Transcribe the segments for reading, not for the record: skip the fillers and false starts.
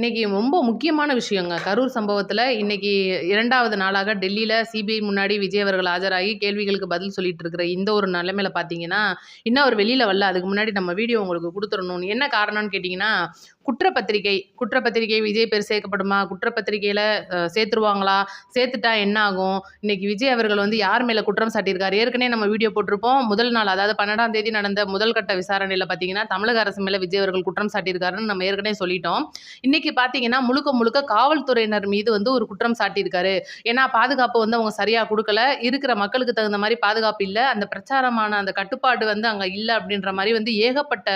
இன்னைக்கு ரொம்ப முக்கியமான விஷயங்க. கரூர் சம்பவத்தில இன்னைக்கு 2வது நாளாக டெல்லியில சிபிஐ முன்னாடி விஜய் அவர்கள் ஆஜராகி கேள்விகளுக்கு பதில் சொல்லிட்டு இருக்கிற இந்த ஒரு நிலைமையில பார்த்தீங்கன்னா, இன்னும் அவர் வெளியில வரல. அதுக்கு முன்னாடி நம்ம வீடியோ உங்களுக்கு குடுத்துறணும். என்ன காரணம்னு கேட்டீங்கன்னா, குற்றப்பத்திரிகை விஜய் பேர் சேர்க்கப்படுமா? குற்றப்பத்திரிகையில சேர்த்துருவாங்களா? சேர்த்துட்டா என்ன ஆகும்? இன்னைக்கு விஜய் அவர்கள் வந்து யார் மேல குற்றம் சாட்டியிருக்காரு? ஏற்கனவே நம்ம வீடியோ போட்டிருப்போம். முதல் நாள் அதாவது 12ஆம் தேதி நடந்த முதல் கட்ட விசாரணையில பார்த்தீங்கன்னா, தமிழக அரசு மேல விஜய் அவர்கள் குற்றம் சாட்டியிருக்காருன்னு நம்ம ஏற்கனவே சொல்லிட்டோம். இன்னைக்கு பார்த்தீங்கன்னா, முழுக்க முழுக்க காவல்துறையினர் மீது வந்து ஒரு குற்றம் சாட்டியிருக்காரு. ஏன்னா, பாதுகாப்பு வந்து அவங்க சரியா குடுக்கல. இருக்கிற மக்களுக்கு தகுந்த மாரி பாதுகாப்பு இல்ல. அந்த பிரச்சாரமான அந்த கட்டுப்பாடு வந்து அங்க இல்ல அப்படின்ற மாரி வந்து ஏகப்பட்ட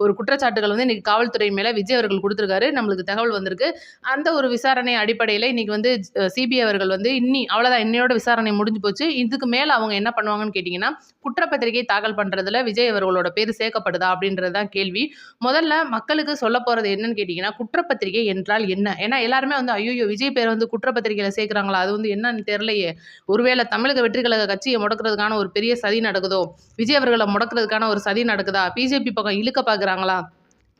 ஒரு குற்றச்சாட்டுகள் வந்து இன்னைக்கு காவல்துறை மேல விஜய் அவர்கள் குடுத்திருக்காரு. நம்மளுக்கு தகவல் வந்திருக்கு. அந்த ஒரு விசாரணை அடிப்படையில இன்னைக்கு வந்து சிபிஐ அவர்கள் வந்து அவ்வளோதான் இன்னையோட விசாரணை முடிஞ்சு போச்சு. இதுக்கு மேல அவங்க என்ன பண்ணுவாங்கன்னு கேட்டீங்கன்னா, குற்றப்பத்திரிகை தாக்கல் பண்றதுல விஜய் அவர்களோட பேரு சேர்க்கப்படுதா அப்படின்றது தான் கேள்வி. முதல்ல மக்களுக்கு சொல்லப் போறது என்னன்னு கேட்டீங்கன்னா, குற்றப்பத்திரிகை என்றால் என்ன? ஏன்னா எல்லாருமே வந்து ஐய்யய்யோ! விஜய் பேர வந்து குற்றப்பத்திரிகையில சேர்க்கிறாங்களா? அது வந்து என்னன்னு தெரியலையே! ஒருவேளை தமிழக வெற்றி கழக கட்சிய முடக்குறதுக்கான ஒரு பெரிய சதி நடக்குதோ? விஜய் அவர்கள முடக்குறதுக்கான ஒரு சதி நடக்குதா? பிஜேபி பக்கம் இழுக்க பார்க்குறாங்களா?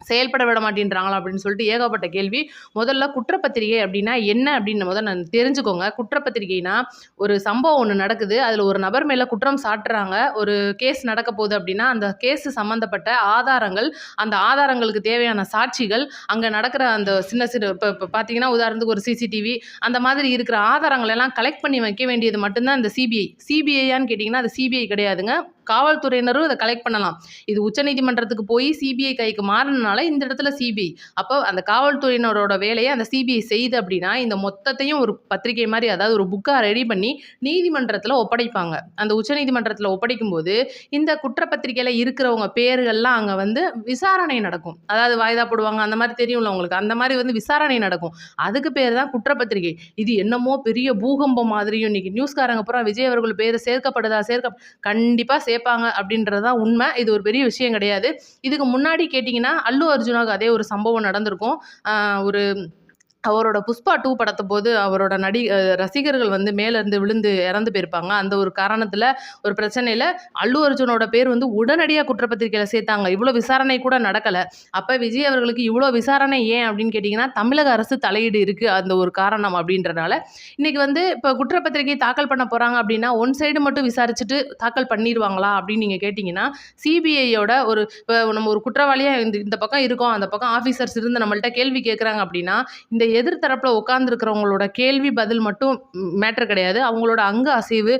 செயல்பட விட மாட்டேன்றாங்களா அப்படின்னு சொல்லிட்டு ஏகப்பட்ட கேள்வி. முதல்ல குற்றப்பத்திரிகை அப்படின்னா என்ன அப்படின்னு நான் தெரிஞ்சுக்கோங்க. குற்றப்பத்திரிகைனா ஒரு சம்பவம் ஒண்ணு நடக்குது. அதுல ஒரு நபர் மேல குற்றம் சாட்டுறாங்க. ஒரு கேஸ் நடக்க போகுது அப்படின்னா, அந்த கேஸ் சம்பந்தப்பட்ட ஆதாரங்கள், அந்த ஆதாரங்களுக்கு தேவையான சாட்சிகள், அங்க நடக்கிற அந்த சின்ன சின்ன இப்ப பார்த்தீங்கன்னா, உதாரணத்துக்கு ஒரு சிசிடிவி அந்த மாதிரி இருக்கிற ஆதாரங்கள் எல்லாம் கலெக்ட் பண்ணி வைக்க வேண்டியது மட்டும்தான் இந்த சிபிஐ. சிபிஐயான்னு கேட்டீங்கன்னா, அது சிபிஐ கிடையாதுங்க. காவல்துறையினரும் இத கலெக்ட் பண்ணலாம். இது உச்சநீதிமன்றத்துக்கு போய் சிபிஐ கைக்கு மாறுனனால இந்த இடத்துல சிபிஐ. அப்போ அந்த காவல்துறையினரோட வேலைய அந்த சிபிஐ செய்யுது அப்படின்னா, இந்த மொத்தத்தையும் ஒரு பத்திரிகை மாரி அதாவது ஒரு புக்கா ரெடி பண்ணி நீதிமன்றத்துல ஒப்படைப்பாங்க. அந்த உச்சநீதிமன்றத்துல ஒப்படைக்கும்போது, இந்த குற்றப்பத்திரிகையில இருக்கிறவங்க பேர்கள்லாம் அங்க வந்து விசாரணை நடக்கும். அதாவது வாய்தா போடுவாங்க. அந்த மாரி தெரியும்ல உங்களுக்கு. அந்த மாரி வந்து விசாரணை நடக்கும். அதுக்கு பேரு தான் குற்றப்பத்திரிகை. இது என்னமோ பெரிய பூகம்பம் மாதிரியும் இன்னைக்கு நியூஸ்காரங்க பூரா விஜய் அவர்கள் பேரு சேர்க்கப்படுதா? கண்டிப்பா சேர்ப்பாங்க அப்படின்றது தான் உண்மை. இது ஒரு பெரிய விஷயம் கிடையாது. இதுக்கு முன்னாடி கேட்டீங்கன்னா, அல்லு அர்ஜுனாவுக்கு அதே ஒரு சம்பவம் நடந்திருக்கும். ஒரு அவரோட புஷ்பா 2 படத்தபோது அவரோட ரசிகர்கள் வந்து மேலேருந்து விழுந்து இறந்து போயிருப்பாங்க. அந்த ஒரு காரணத்தில ஒரு பிரச்சனையில அல்லு அர்ஜுனோட பேர் வந்து உடனடியா குற்றப்பத்திரிக்கையில சேர்த்தாங்க. இவ்வளோ விசாரணை கூட நடக்கல. அப்ப விஜய் அவர்களுக்கு இவ்வளோ விசாரணை ஏன் அப்படின்னு கேட்டீங்கன்னா, தமிழக அரசு தலையீடு இருக்கு. அந்த ஒரு காரணம் அப்படின்றனால, இன்னைக்கு வந்து இப்ப குற்றப்பத்திரிகை தாக்கல் பண்ண போறாங்க அப்படின்னா, ஒன் சைடு மட்டும் விசாரிச்சுட்டு தாக்கல் பண்ணிருவாங்களா அப்படின்னு நீங்க கேட்டீங்கன்னா, சிபிஐயோட இப்ப நம்ம ஒரு குற்றவாளியா இந்த பக்கம் இருக்கோம். அந்த பக்கம் ஆஃபீசர்ஸ் இருந்து நம்மள்ட்ட கேள்வி கேட்குறாங்க அப்படின்னா, இந்த எதிர்த்தரப்புல உட்கார்ந்துருக்கிறவங்களோட கேள்வி பதில் மட்டும் மேட்டர் கிடையாது. அவங்களோட அங்க அசைவு,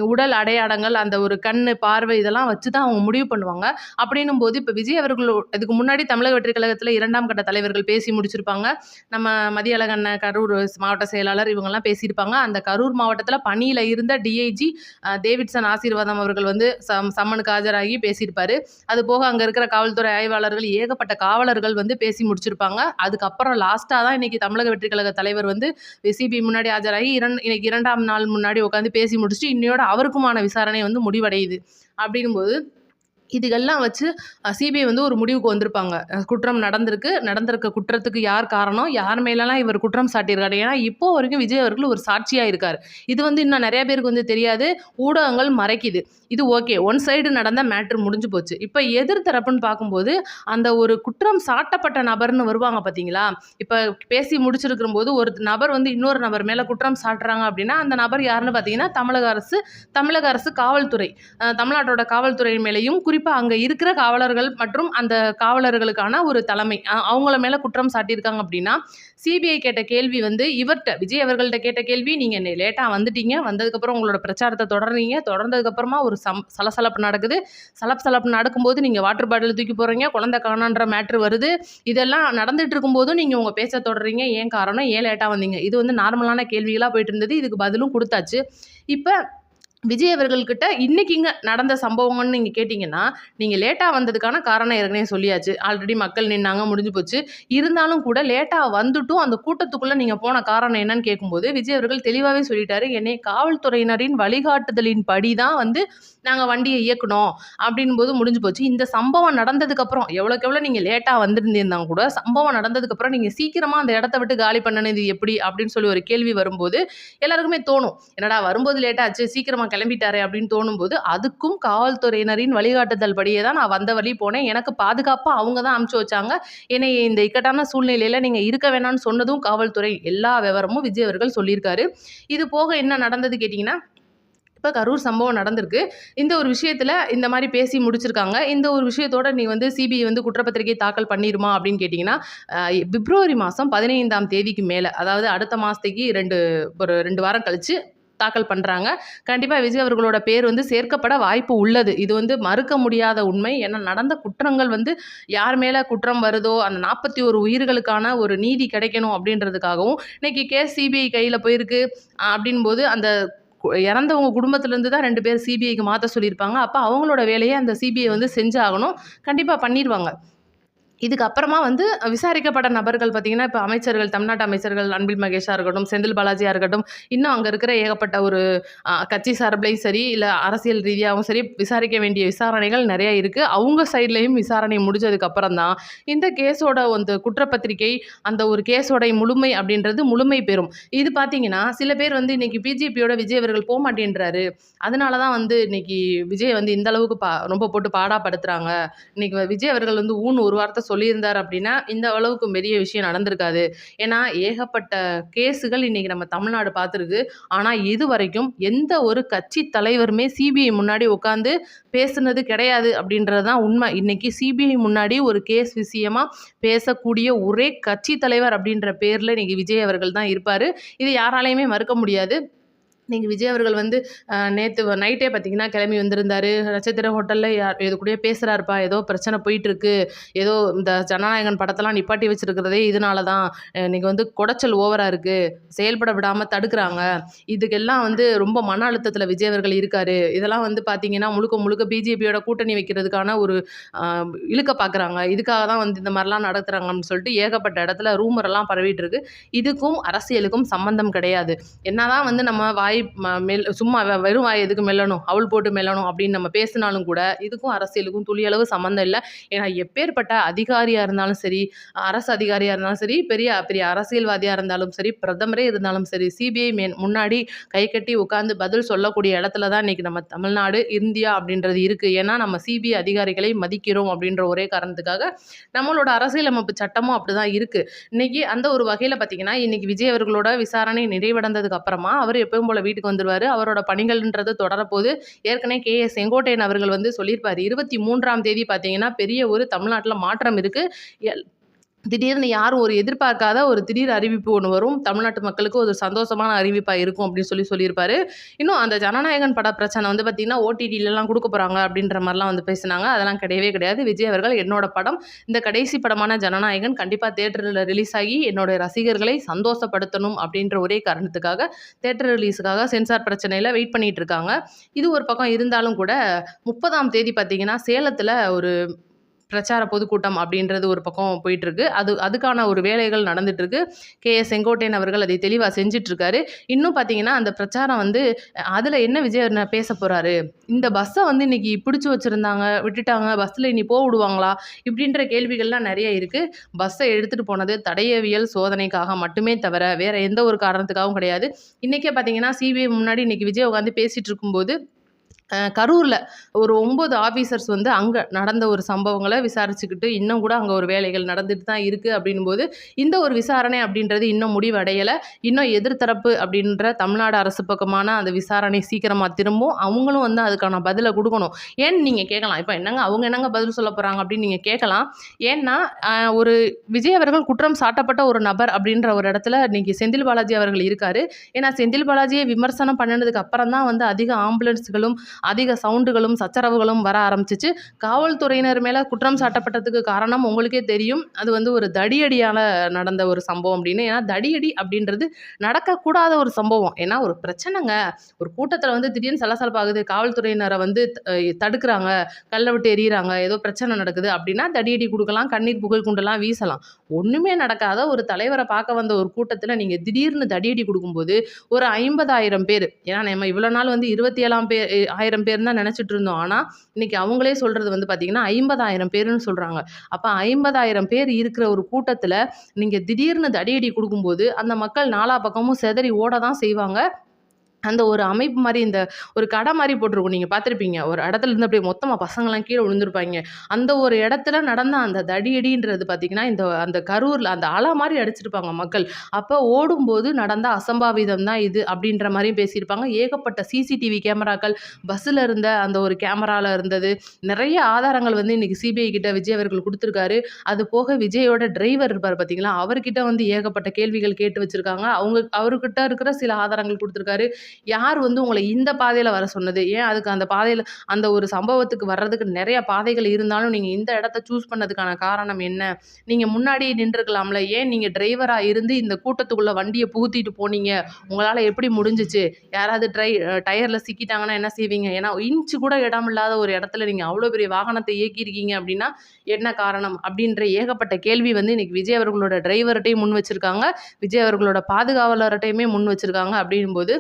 உடல் அடையாளங்கள், அந்த ஒரு கண்ணு, பார்வை இதெல்லாம் வச்சு தான் அவங்க முடிவு பண்ணுவாங்க. அப்படின்னும்போது இப்ப விஜய் அவர்கள் இதுக்கு முன்னாடி தமிழக வெற்றி கழகத்துல 2ஆம் கட்ட தலைவர்கள் பேசி முடிச்சிருப்பாங்க. நம்ம மதியழகன் கரூர் மாவட்ட செயலாளர் இவங்கெல்லாம் பேசியிருப்பாங்க. அந்த கரூர் மாவட்டத்துல பணியில இருந்த டிஐஜி டேவிட்சன் ஆசீர்வாதம் அவர்கள் வந்து சம்மனுக்கு ஆஜராகி பேசியிருப்பாரு. அது போக அங்க இருக்கிற காவல்துறை ஆய்வாளர்கள் ஏகப்பட்ட காவலர்கள் வந்து பேசி முடிச்சிருப்பாங்க. அதுக்கப்புறம் லாஸ்டா தான் இன்னைக்கு தமிழக வெற்றி கழக தலைவர் வந்து சிபிஐ முன்னாடி ஆஜராகி இன்னைக்கு 2ஆம் நாள் முன்னாடி உட்காந்து பேசி முடிச்சுட்டு இன்னையோட அவருக்குமான விசாரணை வந்து முடிவடையுது. அப்படிங்கும்போது இதுகெல்லாம் வச்சு சிபிஐ வந்து ஒரு முடிவுக்கு வந்திருப்பாங்க. குற்றம் நடந்திருக்க குற்றத்துக்கு யார் காரணம்? யார் மேலலாம் இவர் குற்றம் சாட்டியிருக்காரு? ஏன்னா, இப்போ வரைக்கும் விஜய் அவர்கள் ஒரு சாட்சியா இருக்காரு. இது வந்து இன்னும் நெறைய பேருக்கு வந்து தெரியாது. ஊடகங்கள் மறைக்குது. இது ஓகே. ஒன் சைடு நடந்த மேட்டர் முடிஞ்சு போச்சு. இப்ப எதிர் தரப்புன்னு பார்க்கும்போது, அந்த ஒரு குற்றம் சாட்டப்பட்ட நபர்ன்னு வருவாங்க பார்த்தீங்களா? இப்ப பேசி முடிச்சிருக்கும்போது ஒரு நபர் வந்து இன்னொரு நபர் மேல குற்றம் சாட்டுறாங்க அப்படின்னா, அந்த நபர் யாருன்னு பார்த்தீங்கன்னா, தமிழக அரசு காவல்துறை. தமிழ்நாட்டோட காவல்துறை மேலேயும் குறிப்பா அங்க இருக்கிற காவலர்கள் மற்றும் அந்த காவலர்களுக்கான ஒரு தலைமை அவங்கள மேல குற்றம் சாட்டியிருக்காங்க அப்படின்னா, சிபிஐ கேட்ட கேள்வி வந்து விஜய் அவர்கள்ட்ட கேட்ட கேள்வி, நீங்க லேட்டா வந்துட்டீங்க. வந்ததுக்கப்புறம் உங்களோட பிரச்சாரத்தை தொடர்றீங்க. தொடர்ந்ததுக்கப்புறமா ஒரு சலசலப்பு நடக்குது. சலசலப்பு நடக்கும்போது நீங்க வாட்டர் பாட்டில் தூக்கி போடுறீங்க. குழந்தை காணோன்ற மேட்ரு வருது. இதெல்லாம் நடந்துட்டு இருக்கும்போதும் நீங்க உங்க பேச்ச தொடர்றீங்க. ஏன் காரணம்? ஏன் லேட்டா வந்தீங்க? இது வந்து நார்மலான கேள்விகளா போயிட்டு இருந்தது. இதுக்கு பதிலும் குடுத்தாச்சு. இப்ப விஜய் அவர்கள்கிட்ட இன்னைக்கு இங்க நடந்த சம்பவங்கள்னு நீங்க கேட்டீங்கன்னா, நீங்க லேட்டா வந்ததுக்கான காரணம் ஏற்கனவே சொல்லியாச்சு. ஆல்ரெடி மக்கள் நின்னாங்க, முடிஞ்சு போச்சு. இருந்தாலும் கூட லேட்டா வந்துட்டும் அந்த கூட்டத்துக்குள்ள நீங்க போன காரணம் என்னன்னு கேட்கும்போது, விஜய் அவர்கள் தெளிவாவே சொல்லிட்டாரு. என்னைய காவல்துறையினரின் வழிகாட்டுதலின் படி தான் வந்து நாங்க வண்டிய இயக்குனோம். அப்படின்னும்போது முடிஞ்சு போச்சு. இந்த சம்பவம் நடந்ததுக்கப்புறம் எவ்வளோக்கு எவ்வளோ நீங்க லேட்டா வந்திருந்தீங்கன்னா கூட, சம்பவம் நடந்ததுக்கப்புறம் நீங்க சீக்கிரமா அந்த இடத்த விட்டு காலி பண்ணுனது எப்படி? அப்படின்னு சொல்லி ஒரு கேள்வி வரும்போது, எல்லாருக்குமே தோணும். என்னடா வரும்போது லேட் ஆச்சு, சீக்கிரமா கிளம்பிட்டாரே அப்படின்னு தோணும்போது, அதுக்கும் காவல்துறையினரின் வழிகாட்டுதல் படியே தான் நான் வந்த வழி போனேன். எனக்கு பாதுகாப்பா அவங்க தான் அனுப்பிச்சு வச்சாங்க. என்னைய இந்த இக்கட்டான சூழ்நிலையில நீங்க இருக்க வேணாம்னு சொன்னதும் காவல்துறை. எல்லா விவரமும் விஜய் அவர்கள் சொல்லியிருக்காரு. இது போக என்ன நடந்தது கேட்டீங்கன்னா, இப்ப கரூர் சம்பவம் நடந்திருக்கு. இந்த ஒரு விஷயத்துல இந்த மாரி பேசி முடிச்சிருக்காங்க. இந்த ஒரு விஷயத்தோட நீ வந்து சிபிஐ வந்து குற்றப்பத்திரிகை தாக்கல் பண்ணிருமா அப்படின்னு கேட்டீங்கன்னா, அ பிப்ரவரி மாசம் 15ஆம் தேதிக்கு மேல, அதாவது அடுத்த மாசத்துக்கு ஒரு 2 வாரம் கழிச்சு தாக்கல் பண்றாங்க. கண்டிப்பா விஜய் அவர்களோட பேர் வந்து சேர்க்கப்பட வாய்ப்பு உள்ளது. இது வந்து மறுக்க முடியாத உண்மை. ஏன்னா நடந்த குற்றங்கள் வந்து யார் மேல குற்றம் வருதோ, அந்த 41 உயிர்களுக்கான ஒரு நீதி கிடைக்கணும் அப்படின்றதுக்காகவும், இன்னைக்கு கேஸ் சிபிஐ கையில போயிருக்கு. அப்படின்போது அந்த இறந்தவங்க குடும்பத்திலேருந்து தான் 2 பேர் சிபிஐக்கு மாத்த சொல்லியிருப்பாங்க. அப்ப அவங்களோட வேலைய அந்த சிபிஐ வந்து செஞ்சாகணும். கண்டிப்பா பண்ணிருவாங்க. இதுக்கு அப்புறமா வந்து விசாரிக்கப்பட்ட நபர்கள் பார்த்தீங்கன்னா, இப்ப அமைச்சர்கள், தமிழ்நாட்டு அமைச்சர்கள் அன்பில் மகேஷா இருக்கட்டும், செந்தில் பாலாஜியா இருக்கட்டும், இன்னும் அங்க இருக்கிற ஏகப்பட்ட ஒரு கட்சி சார்புலயும் சரி, இல்ல அரசியல் ரீதியாவும் சரி, விசாரிக்க வேண்டிய விசாரணைகள் நெறைய இருக்கு. அவங்க சைட்லயும் விசாரணை முடிஞ்சதுக்கு அப்புறம் தான், இந்த கேஸோட வந்து குற்றப்பத்திரிகை, அந்த ஒரு கேஸோட முழுமை அப்படின்றது முழுமை பெறும். இது பார்த்தீங்கன்னா, சில பேர் வந்து இன்னைக்கு பிஜேபியோட விஜய் அவர்கள் போமாட்டேன்றாரு. அதனால தான் வந்து இன்னைக்கு விஜய் வந்து இந்த அளவுக்கு ரொம்ப போட்டு பாடாப்படுத்துறாங்க. இன்னைக்கு விஜய் அவர்கள் வந்து ஒரு வார்த்தை சொல்லியிருந்தார் அப்படின்னா, இந்த அளவுக்கு பெரிய விஷயம் நடந்திருக்காது. ஏன்னா, ஏகப்பட்ட கேஸுகள் இன்னைக்கு நம்ம தமிழ்நாடு பார்த்துருக்கு. ஆனா, இதுவரைக்கும் எந்த ஒரு கட்சி தலைவருமே சிபிஐ முன்னாடி உட்காந்து பேசுனது கிடையாது அப்படின்றது தான் உண்மை. இன்னைக்கு சிபிஐ முன்னாடி ஒரு கேஸ் விஷயமா பேசக்கூடிய ஒரே கட்சி தலைவர் அப்படின்ற பேர்ல இன்னைக்கு விஜய் அவர்கள் தான் இருப்பாரு. இது யாராலயுமே மறுக்க முடியாது. இன்னைக்கு விஜய் அவர்கள் வந்து நேத்து நைட்டே பார்த்தீங்கன்னா, கிளம்பி வந்திருந்தாரு. நட்சத்திர ஹோட்டல்ல இது கூடயோ பேசுறாருப்பா. ஏதோ பிரச்சனை போயிட்டுருக்கு. ஏதோ இந்த ஜனநாயகன் படத்தெல்லாம் நிப்பாட்டி வச்சிருக்கிறதே இதனால தான். இன்னைக்கு வந்து குடைச்சல் ஓவரா இருக்கு. செயல்பட விடாம தடுக்குறாங்க. இதுக்கெல்லாம் வந்து ரொம்ப மன அழுத்தத்தில விஜய் அவர்கள் இருக்காரு. இதெல்லாம் வந்து பார்த்தீங்கன்னா, முழுக்க முழுக்க பிஜேபியோட கூட்டணி வைக்கிறதுக்கான ஒரு அ இழுக்க பார்க்குறாங்க. இதுக்காக தான் வந்து இந்த மாரிலாம் நடத்துறாங்கன்னு சொல்லிட்டு ஏகப்பட்ட இடத்துல ரூமர் எல்லாம் பரவிட்டு இருக்கு. இதுக்கும் அரசியலுக்கும் சம்மந்தம் கிடையாது. என்னதான் வந்து நம்ம வாய் சும்மா வெறும் வாய் எதுக்கு மெல்லணும், அவள் போட்டு மெல்லணும் அப்படின்னு நம்ம பேசினாலும் கூட இதுக்கும் அரசியலுக்கும் துளியளவு சம்மந்தம் இல்லை. ஏன்னா எப்பேற்பட்ட அதிகாரியா இருந்தாலும் சரி, அரசு அதிகாரியா இருந்தாலும் சரி, பெரிய பெரிய அரசியல்வாதியா இருந்தாலும் சரி, பிரதமரே இருந்தாலும் சரி, சிபிஐ முன்னாடி கை கட்டி உட்கார்ந்து பதில் சொல்லக்கூடிய இடத்துல தான் இன்னைக்கு நம்ம தமிழ்நாடு, இந்தியா அப்படின்றது இருக்கு. ஏன்னா நம்ம சிபிஐ அதிகாரிகளை மதிக்கிறோம் அப்படின்ற ஒரே காரணத்துக்காக நம்மளோட அரசியலமைப்பு சட்டமும் அப்படிதான் இருக்கு. இன்னைக்கு அந்த ஒரு வகையில பார்த்தீங்கன்னா, இன்னைக்கு விஜய் அவர்களோட விசாரணை நிறைவடைந்ததுக்கு அப்புறமா அவர் எப்பவும் போல வீட்டுக்கு வந்துருவாரு. அவரோட பணிகள்ன்றது தொடரப்போது. ஏற்கனவே செங்கோட்டையன் அவர்கள் வந்து சொல்லியிருப்பாரு. 23ஆம் தேதி பார்த்தீங்கன்னா, பெரிய ஒரு தமிழ்நாட்டுல மாற்றம் இருக்கு. எல் திடீர்னு யாரும் ஒரு எதிர்பார்க்காத ஒரு திடீர் அறிவிப்பு ஒண்ணு வரும். தமிழ்நாட்டு மக்களுக்கு ஒரு சந்தோஷமான அறிவிப்பா இருக்கும் அப்படின்னு சொல்லியிருப்பாரு. இன்னும் அந்த ஜனநாயகன் பட பிரச்சனை வந்து பார்த்தீங்கன்னா, ஓடிடிலலாம் குடுக்க போறாங்க அப்படின்ற மாரிலாம் வந்து பேசுனாங்க. அதெல்லாம் கிடையவே கிடையாது. விஜய் அவர்கள் என்னோட படம், இந்த கடைசி படமான ஜனநாயகன் கண்டிப்பா தியேட்டர்ல ரிலீஸ் ஆகி என்னோட ரசிகர்களை சந்தோஷப்படுத்தணும் அப்படின்ற ஒரே காரணத்துக்காக தியேட்டர் ரிலீஸுக்காக சென்சார் பிரச்சனையில வெயிட் பண்ணிட்டு இருக்காங்க. இது ஒரு பக்கம் இருந்தாலும் கூட 30ஆம் தேதி பார்த்தீங்கன்னா, சேலத்துல ஒரு பிரச்சார பொதுக்கூட்டம் அப்படின்றது ஒரு பக்கம் போயிட்டுருக்கு. அதுக்கான ஒரு வேலைகள் நடந்துட்டுருக்கு. செங்கோட்டையன் அவர்கள் அதை தெளிவா செஞ்சுட்ருக்காரு. இன்னும் பார்த்தீங்கன்னா, அந்த பிரச்சாரம் வந்து அதில என்ன விஜய் பேச போறாரு? இந்த பஸ்ஸை வந்து இன்னைக்கு பிடிச்சு வச்சிருந்தாங்க, விட்டுட்டாங்க. பஸ்ஸில் இனி விடுவாங்களா? இப்படின்ற கேள்விகள்லாம் நெறைய இருக்கு. பஸ்ஸை எடுத்துட்டு போனது தடயவியல் சோதனைக்காக மட்டுமே தவிர, வேற எந்த ஒரு காரணத்துக்காகவும் கிடையாது. இன்னைக்கே பார்த்தீங்கன்னா, சிபிஐ முன்னாடி இன்னைக்கு விஜய் உட்காந்து பேசிட்டு இருக்கும்போது கரூர்ல ஒரு 9 ஆஃபீசர்ஸ் வந்து அங்க நடந்த ஒரு சம்பவங்கள விசாரிச்சுக்கிட்டு, இன்னும் கூட அங்க ஒரு வேலைகள் நடந்துட்டு தான் இருக்கு அப்படின்னும்போது, இந்த ஒரு விசாரணை அப்படின்றது இன்னும் முடிவடையல. இன்னும் எதிர்த்தரப்பு அப்படின்ற தமிழ்நாடு அரசு பக்கமான அந்த விசாரணை சீக்கிரமா திரும்பும். அவங்களும் வந்து அதுக்கான பதில குடுக்கணும். ஏன்னு நீங்க கேட்கலாம். இப்ப அவங்க என்னங்க பதில் சொல்ல போறாங்க அப்படின்னு நீங்க கேட்கலாம். ஏன்னா, ஒரு விஜய் அவர்கள் குற்றம் சாட்டப்பட்ட ஒரு நபர் அப்படின்ற ஒரு இடத்துல இன்னைக்கு செந்தில் பாலாஜி அவர்கள் இருக்காரு. ஏன்னா, செந்தில் பாலாஜியை விமர்சனம் பண்ணுனதுக்கு அப்புறம் தான் வந்து அதிக ஆம்புலன்ஸ்களும் அதிக சவுண்டுகளும் சச்சரவுகளும் வர ஆரம்பிச்சிச்சு. காவல்துறையினர் மேல குற்றம் சாட்டப்பட்டதுக்கு காரணம் உங்களுக்கே தெரியும். அது வந்து ஒரு தடியடியால நடந்த ஒரு சம்பவம் அப்படின்னு. ஏன்னா தடியடி அப்படின்றது நடக்கக்கூடாத ஒரு சம்பவம். ஏன்னா ஒரு பிரச்சனைங்க. ஒரு கூட்டத்துல வந்து திடீர்னு சலசலப்பாகுது. காவல்துறையினரை வந்து தடுக்குறாங்க, கல்ல விட்டு எறியுறாங்க, ஏதோ பிரச்சனை நடக்குது அப்படின்னா தடியடி குடுக்கலாம், கண்ணீர் புகை குண்டெல்லாம் வீசலாம். ஒண்ணுமே நடக்காத ஒரு தலைவரை பார்க்க வந்த ஒரு கூட்டத்துல நீங்க திடீர்னு தடியடி குடுக்கும்போது ஒரு 50,000 பேர், ஏன்னா நம்ம இவ்வளோ நாள் வந்து 27,000 பேர் தான் நினைச்சிட்டு இருந்தோம். ஆனா இன்னைக்கு அவங்களே சொல்றது வந்து பார்த்தீங்கன்னா 50,000 பேருன்னு சொல்றாங்க. அப்ப 50,000 பேர் இருக்கிற ஒரு கூட்டத்துல நீங்க திடீர்னு தடியடி குடுக்கும்போது அந்த மக்கள் நாலா பக்கமும் சிதறி ஓட தான் செய்வாங்க. அந்த ஒரு அமைப்பு மாரி இந்த ஒரு கடை மாரி போட்டிருக்கும். நீங்க பார்த்துருப்பீங்க. ஒரு இடத்துல இருந்து அப்படியே மொத்தமா பசங்கலாம் கீழ விழுந்திருப்பாய்ங்க. அந்த ஒரு இடத்துல நடந்த அந்த தடியடின்றது பார்த்தீங்கன்னா, அந்த கரூர்ல அந்த அலை மாரி அடிச்சிருப்பாங்க மக்கள். அப்ப ஓடும்போது நடந்த அசம்பாவிதம் தான் இது அப்படின்ற மாரியும் பேசியிருப்பாங்க. ஏகப்பட்ட சிசிடிவி கேமராக்கள், பஸ்ஸுல இருந்த அந்த ஒரு கேமரால இருந்தது. நெறைய ஆதாரங்கள் வந்து இன்னைக்கு சிபிஐ கிட்ட விஜய் அவர்கள் குடுத்துருக்காரு. அது போக விஜயோட டிரைவர் இருப்பாரு பார்த்தீங்களா, அவர்கிட்ட வந்து ஏகப்பட்ட கேள்விகள் கேட்டு வச்சிருக்காங்க. அவருகிட்ட இருக்கிற சில ஆதாரங்கள் குடுத்துருக்காரு. யார் வந்து உங்கள இந்த பாதையில வர சொன்னது? ஏன் அதுக்கு அந்த பாதையில அந்த ஒரு சம்பவத்துக்கு வர்றதுக்கு நெறைய பாதைகள் இருந்தாலும், நீங்க இந்த இடத்த சூஸ் பண்ணதுக்கான காரணம் என்ன? நீங்க முன்னாடியே நின்றுக்கலாம்ல. ஏன் நீங்க டிரைவரா இருந்து இந்த கூட்டத்துக்குள்ள வண்டிய புகுத்திட்டு போனீங்க? உங்களால எப்படி முடிஞ்சுச்சு? யாராவது டயர்ல சிக்கிட்டாங்கன்னா என்ன செய்வீங்க? ஏன்னா, இன்ச் கூட இடம் இல்லாத ஒரு இடத்துல நீங்க அவ்ளோ பெரிய வாகனத்த இயக்கியிருக்கீங்க அப்படின்னா, என்ன காரணம்? அப்படின்ற ஏகப்பட்ட கேள்வி வந்து இன்னைக்கு விஜய் அவர்களோட டிரைவர்ட்டயும் முன் வச்சிருக்காங்க. விஜய் அவர்களோட பாதுகாவலர்ட்டயுமே முன் வச்சிருக்காங்க. அப்படிங்கும்போது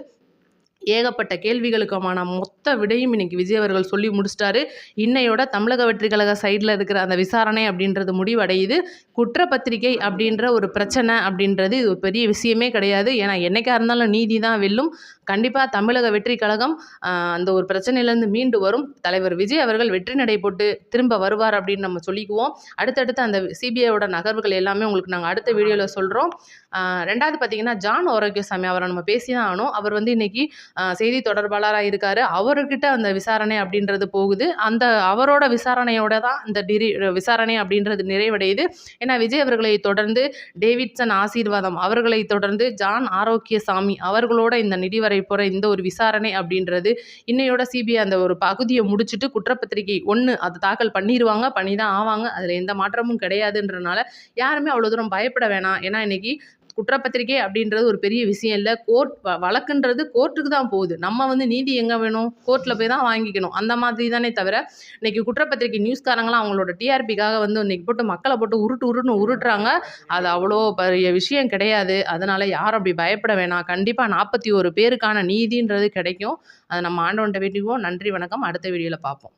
ஏகப்பட்ட கேள்விகளுக்குமான மொத்த விடையும் இன்னைக்கு விஜய் அவர்கள் சொல்லி முடிச்சிட்டாரு. இன்னையோட தமிழக வெற்றிக் கழக சைடுல இருக்கிற அந்த விசாரணை அப்படின்றது முடிவடையுது. குற்றப்பத்திரிகை அப்படின்ற ஒரு பிரச்சனை அப்படின்றது இது ஒரு பெரிய விஷயமே கிடையாது. ஏன்னா, என்னைக்கா இருந்தாலும் நீதி தான் வெல்லும். கண்டிப்பா தமிழக வெற்றிக் கழகம் அந்த ஒரு பிரச்சனையிலேருந்து மீண்டு வரும். தலைவர் விஜய் அவர்கள் வெற்றி நடை போட்டு திரும்ப வருவார் அப்படின்னு நம்ம சொல்லிக்குவோம். அடுத்தடுத்து அந்த சிபிஐயோட நகர்வுகள் எல்லாமே உங்களுக்கு நாங்க அடுத்த வீடியோல சொல்றோம். 2வது பார்த்தீங்கன்னா, ஜான் ஆரோக்கியசாமி அவர நம்ம பேசி தான் ஆகணும். அவர் வந்து இன்னைக்கு செய்தி தொடர்பாளரா இருக்காரு. அவர்கிட்ட அந்த விசாரணை அப்படின்றது போகுது. அவரோட விசாரணையோட தான் இந்த விசாரணை அப்படின்றது நிறைவடையுது. ஏன்னா, விஜய் அவர்களை தொடர்ந்து டேவிட்சன் ஆசீர்வாதம் அவர்களை தொடர்ந்து ஜான் ஆரோக்கியசாமி அவர்களோட இந்த நிதிவரை போற இந்த ஒரு விசாரணை அப்படின்றது இன்னையோட சிபிஐ அந்த ஒரு பகுதியை முடிச்சுட்டு குற்றப்பத்திரிகை 1 அத தாக்கல் பண்ணிருவாங்க. பண்ணி தான் ஆவாங்க. அதுல எந்த மாற்றமும் கிடையாதுன்றனால யாருமே அவ்வளோ தூரம் பயப்பட வேணாம். ஏன்னா, இன்னைக்கு குற்றப்பத்திரிக்கை அப்படின்றது ஒரு பெரிய விஷயம் இல்ல. வழக்குன்றது கோர்ட்டுக்கு தான் போகுது. நம்ம வந்து நீதி எங்க வேணும்? கோர்ட்ல போய் தான் வாங்கிக்கணும். அந்த மாதிரி தானே தவிர, இன்னைக்கு குற்றப்பத்திரிக்கை நியூஸ்காரங்கலாம் அவங்களோட டிஆர்பிக்காக வந்து இன்னைக்கு போட்டு மக்கள போட்டு உருட்டுன்னு உருட்டுறாங்க. அது அவ்வளோ பெரிய விஷயம் கிடையாது. அதனால யாரும் அப்படி பயப்பட வேணாம். கண்டிப்பா 41 பேருக்கான நீதின்றது கிடைக்கும். அத நம்ம ஆண்டவன்ட்ட வேண்டிக்குவோம். நன்றி, வணக்கம். அடுத்த வீடியோல பார்ப்போம்.